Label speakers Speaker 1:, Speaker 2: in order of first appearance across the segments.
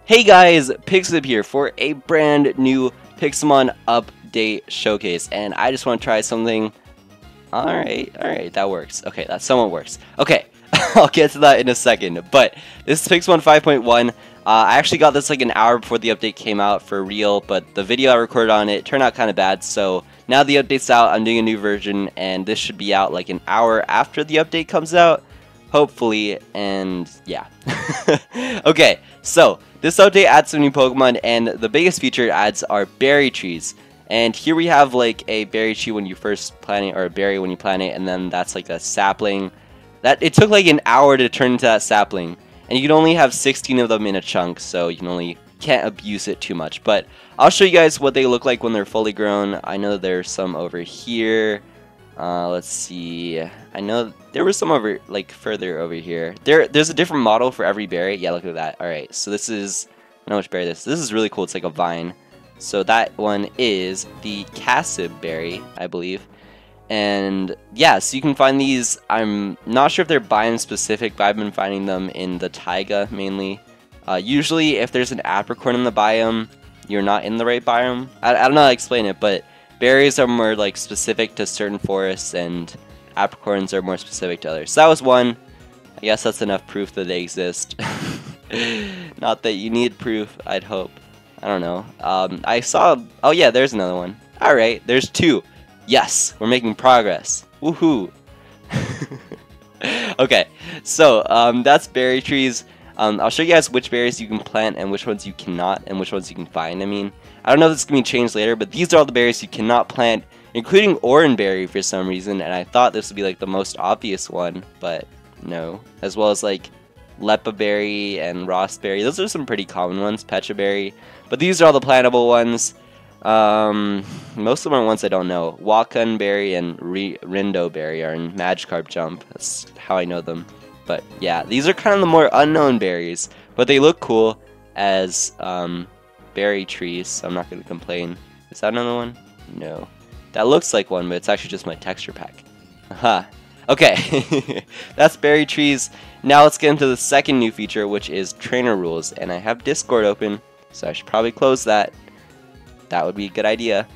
Speaker 1: Hey guys, PixelDip here for a brand new Pixelmon update showcase, and I just want to try something. Alright, that works. Okay, that somewhat works. Okay, I'll get to that in a second, but this is Pixelmon 5.1. I actually got this like an hour before the update came out for real, but the video I recorded on it turned out kind of bad, so now the update's out, I'm doing a new version, and this should be out like an hour after the update comes out, hopefully, and yeah. Okay, so this update adds some new Pokemon, and the biggest feature it adds are berry trees. And here we have like a berry tree when you first plant it, or a berry when you plant it, and then that's like a sapling. That it took like an hour to turn into that sapling, and you can only have 16 of them in a chunk, so you can't abuse it too much. But I'll show you guys what they look like when they're fully grown. I know there's some over here. Let's see. I know there was some over like further over here. There's a different model for every berry. Yeah, look at that. All right, so this is, I know which berry this is. This is really cool. It's like a vine. So that one is the Cassib berry, I believe. And yeah, so you can find these. I'm not sure if they're biome specific, but I've been finding them in the taiga mainly. Usually if there's an apricorn in the biome, you're not in the right biome. I don't know how to explain it, but berries are more like specific to certain forests, and apricorns are more specific to others. So that was one. I guess that's enough proof that they exist. Not that you need proof, I'd hope. I don't know. I saw... Oh yeah, there's another one. Alright, there's two. Yes, we're making progress. Woohoo! Okay, so that's berry trees. I'll show you guys which berries you can plant and which ones you cannot, and which ones you can find. I mean, I don't know if this is going to be changed later, but these are all the berries you cannot plant, including oranberry for some reason, and I thought this would be like the most obvious one, but no. As well as like lepaberry and rossberry. Those are some pretty common ones, pechaberry, but these are all the plantable ones. Most of them are ones I don't know. Wakanberry and rindoberry are in Magikarp Jump. That's how I know them. But yeah, these are kind of the more unknown berries, but they look cool as berry trees, so I'm not going to complain. Is that another one? No. That looks like one, but it's actually just my texture pack. Aha. Okay, that's berry trees. Now let's get into the second new feature, which is trainer rules. And I have Discord open, so I should probably close that. That would be a good idea.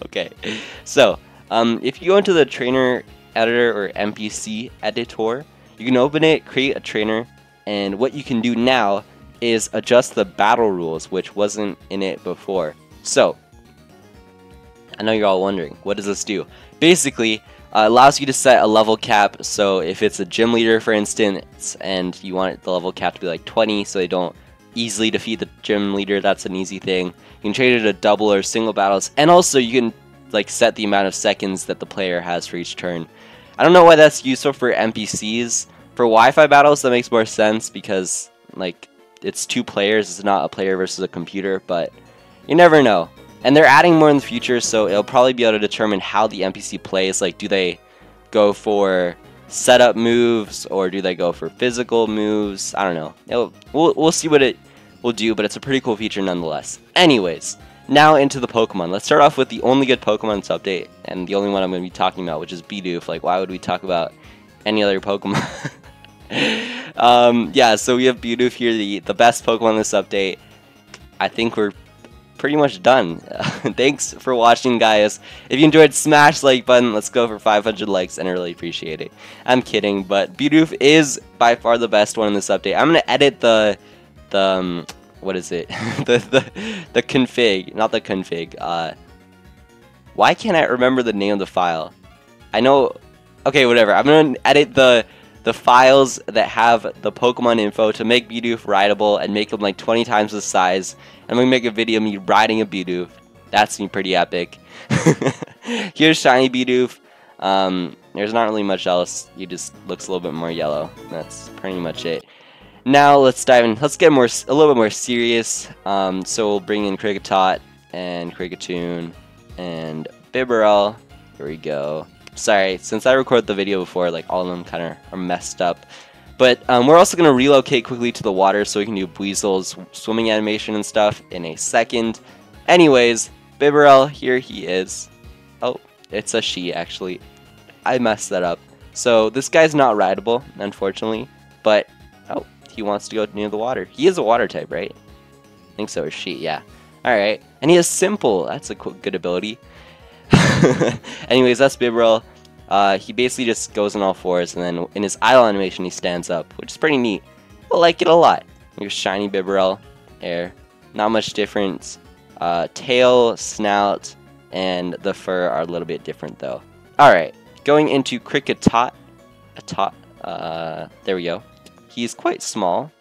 Speaker 1: Okay, so if you go into the trainer editor or NPC editor, you can open it, create a trainer, and what you can do now is adjust the battle rules, which wasn't in it before. So, I know you're all wondering, what does this do? Basically, allows you to set a level cap, so if it's a gym leader, for instance, and you want the level cap to be like 20, so they don't easily defeat the gym leader, that's an easy thing. You can change it to double or single battles, and also you can like set the amount of seconds that the player has for each turn. I don't know why that's useful for NPCs. For Wi-Fi battles, that makes more sense because like it's two players, it's not a player versus a computer, but you never know. And they're adding more in the future, so it'll probably be able to determine how the NPC plays. Like, do they go for setup moves, or do they go for physical moves? I don't know. We'll see what it will do, but it's a pretty cool feature nonetheless. Anyways, now into the Pokemon. Let's start off with the only good Pokemon in this update, and the only one I'm going to be talking about, which is Bidoof. Like, why would we talk about any other Pokemon? Yeah, so we have Bidoof here, the best Pokemon in this update. I think we're pretty much done. Thanks for watching, guys. If you enjoyed, smash the like button. Let's go for 500 likes, and I really appreciate it. I'm kidding, but Bidoof is by far the best one in this update. I'm gonna edit the what is it? the config, not the config. Why can't I remember the name of the file? I know. Okay, whatever. I'm gonna edit the files that have the Pokemon info to make Bidoof rideable and make them like 20 times the size. I'm gonna make a video of me riding a Bidoof. That's me pretty epic. Here's shiny Bidoof. There's not really much else. He just looks a little bit more yellow. That's pretty much it. Now let's dive in. Let's get a little bit more serious. So we'll bring in Kricketot and Kricketune and Bibarel. Here we go. Sorry, since I recorded the video before, like all of them kind of are messed up. But we're also going to relocate quickly to the water so we can do Buizel's swimming animation and stuff in a second. Anyways, Bibarel, here he is. Oh, it's a she, actually. I messed that up. So this guy's not rideable, unfortunately. But, oh, he wants to go near the water. He is a water type, right? think so, or she, yeah. Alright, and he has Simple. That's a good ability. Anyways, that's Bibarel. He basically just goes on all fours, and then in his idle animation, he stands up, which is pretty neat. I like it a lot. Here's shiny Bibarel, air. Not much difference. Tail, snout, and the fur are a little bit different, though. Alright, going into Kricketot. There we go. He's quite small.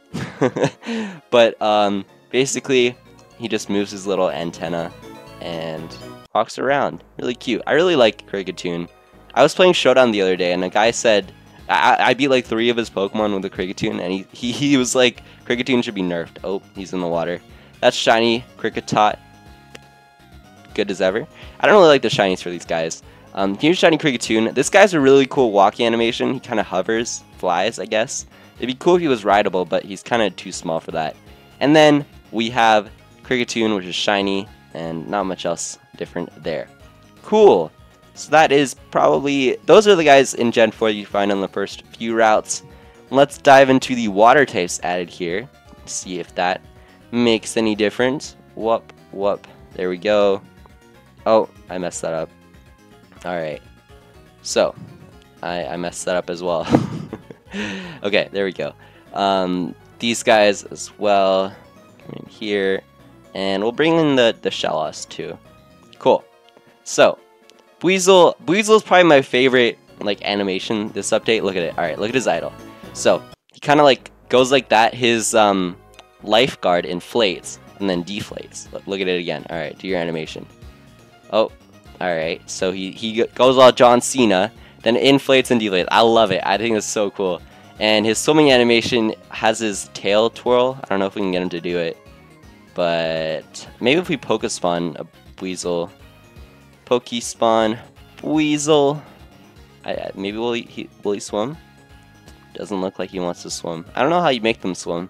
Speaker 1: But, basically, he just moves his little antenna and walks around. Really cute. I really like Kricketune. I was playing Showdown the other day, and a guy said I beat like 3 of his Pokemon with a Kricketune, and he was like, Kricketune should be nerfed. Oh, he's in the water. That's shiny Kricketot. Good as ever. I don't really like the shinies for these guys. Here's shiny Kricketune. This guy's a really cool walking animation. He kind of hovers, flies, I guess. It'd be cool if he was rideable, but he's kind of too small for that. And then we have Kricketune, which is shiny, and not much else different there. Cool. So that is probably, those are the guys in Gen 4 you find on the first few routes. Let's dive into the water types added here. See if that makes any difference. Whoop, whoop. There we go. Oh, I messed that up. Alright. So, I messed that up as well. Okay, there we go. These guys as well. Come in here. And we'll bring in the Shellos too. Cool. So, Buizel is probably my favorite like animation this update. Look at it. Alright, look at his idol. So, he kind of like goes like that. His lifeguard inflates and then deflates. Look at it again. Alright, do your animation. Oh, alright. So he goes all John Cena, then inflates and deflates. I love it. I think it's so cool. And his swimming animation has his tail twirl. I don't know if we can get him to do it. But maybe if we Pokespawn a Buizel. Pokespawn Buizel. Maybe will he swim? Doesn't look like he wants to swim. I don't know how you make them swim.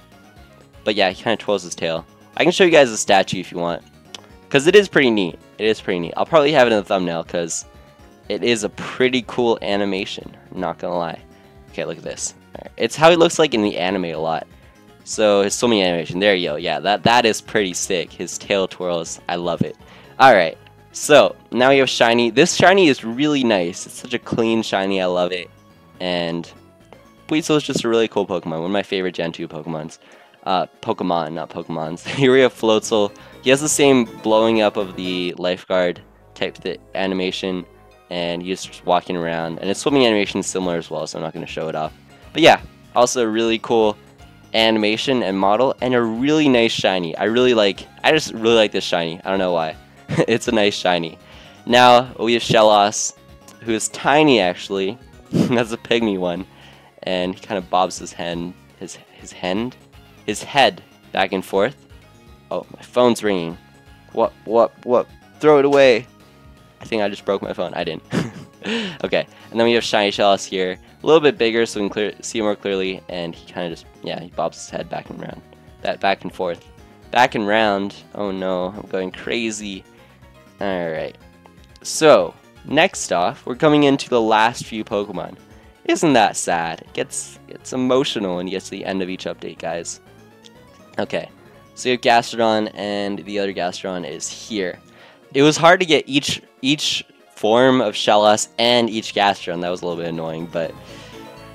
Speaker 1: But yeah, he kind of twirls his tail. I can show you guys a statue if you want. Because it is pretty neat. It is pretty neat. I'll probably have it in the thumbnail because it is a pretty cool animation. I'm not going to lie. Okay, look at this. Right. It's how he looks like in the anime a lot. So his swimming animation. There you go. Yeah, that is pretty sick. His tail twirls. I love it. Alright. So, now we have shiny. This shiny is really nice. It's such a clean shiny. I love it. And Buizel is just a really cool Pokemon. One of my favorite Gen 2 Pokemons. Pokemon, not Pokemons. Here we have Floatzel. He has the same blowing up of the lifeguard type animation, and he's just walking around. And his swimming animation is similar as well, so I'm not going to show it off. But yeah, also a really cool animation and model, and a really nice shiny. I just really like this shiny. I don't know why. It's a nice shiny. Now we have Shellos, who is tiny actually. That's a pygmy one, and he kind of bobs his head back and forth. Oh, my phone's ringing. What? Throw it away. I think I just broke my phone. I didn't. Okay, and then we have shiny Shellos here. A little bit bigger so we can see more clearly, and he kind of just, yeah, he bobs his head back and round. Back and forth. Back and round. Oh no, I'm going crazy. Alright. So, next off, we're coming into the last few Pokemon. Isn't that sad? It gets emotional when you get to the end of each update, guys. Okay, so you have Gastrodon, and the other Gastrodon is here. It was hard to get each form of Shellos and each Gastrodon. That was a little bit annoying, but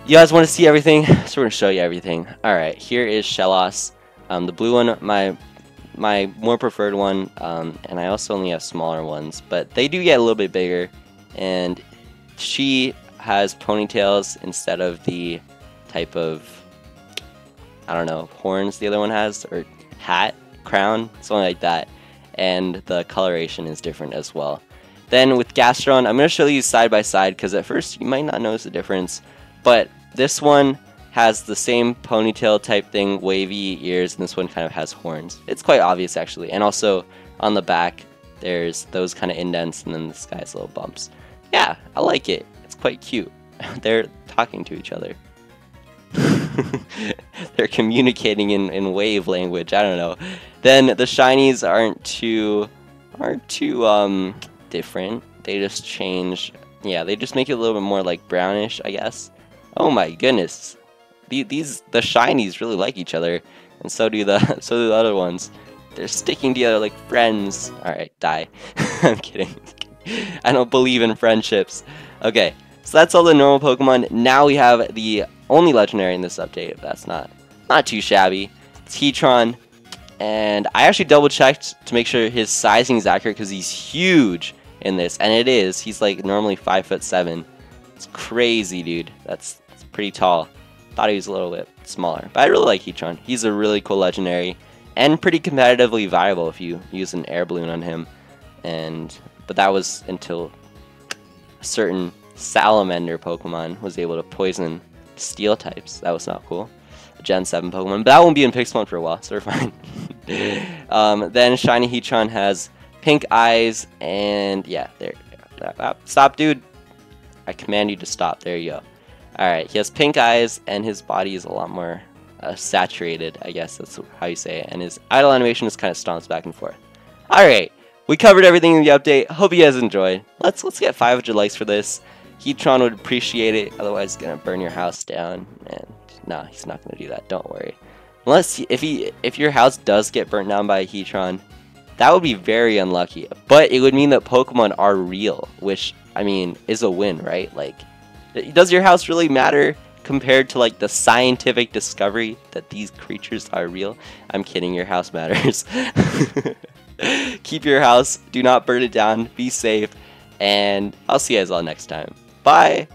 Speaker 1: you guys want to see everything, so we're going to show you everything. Alright, here is Shellos. The blue one, my more preferred one, and I also only have smaller ones, but they do get a little bit bigger, and she has ponytails instead of the type of, I don't know, horns the other one has, or hat, crown, something like that, and the coloration is different as well. Then with Gastrodon, I'm going to show you side by side because at first you might not notice the difference, but this one has the same ponytail type thing, wavy ears, and this one kind of has horns. It's quite obvious actually, and also on the back there's those kind of indents, and then this guy's little bumps. Yeah, I like it. It's quite cute. They're talking to each other. They're communicating in wave language. I don't know. Then the shinies aren't too different. They just change. Yeah, they just make it a little bit more like brownish, I guess. Oh my goodness, the shinies really like each other, and so do the other ones. They're sticking together like friends. Alright, die. I'm kidding. I don't believe in friendships. Okay, so that's all the normal Pokemon. Now we have the only legendary in this update. That's not too shabby. It's Heatran. And I actually double checked to make sure his sizing is accurate because he's huge in this. And it is. He's like normally 5'7". It's crazy, dude. That's pretty tall. Thought he was a little bit smaller. But I really like Heatran. He's a really cool legendary. And pretty competitively viable if you use an air balloon on him. But that was until a certain salamander Pokemon was able to poison steel types. That was not cool. A Gen 7 Pokemon. But that won't be in Pixelmon for a while, so we're fine. Then Shiny Heatran has pink eyes. And yeah, there. Stop, dude. I command you to stop. There you go. Alright, he has pink eyes, and his body is a lot more saturated, I guess that's how you say it. And his idle animation is kind of stomps back and forth. Alright, we covered everything in the update. Hope you guys enjoyed. Let's get 500 likes for this. Heatran would appreciate it, otherwise he's gonna burn your house down. And no, he's not gonna do that, don't worry. Unless, if your house does get burnt down by a Heatran, that would be very unlucky. But it would mean that Pokemon are real, which, I mean, is a win, right? Like, does your house really matter compared to like the scientific discovery that these creatures are real? I'm kidding, your house matters. Keep your house, do not burn it down, be safe, and I'll see you guys all next time. Bye!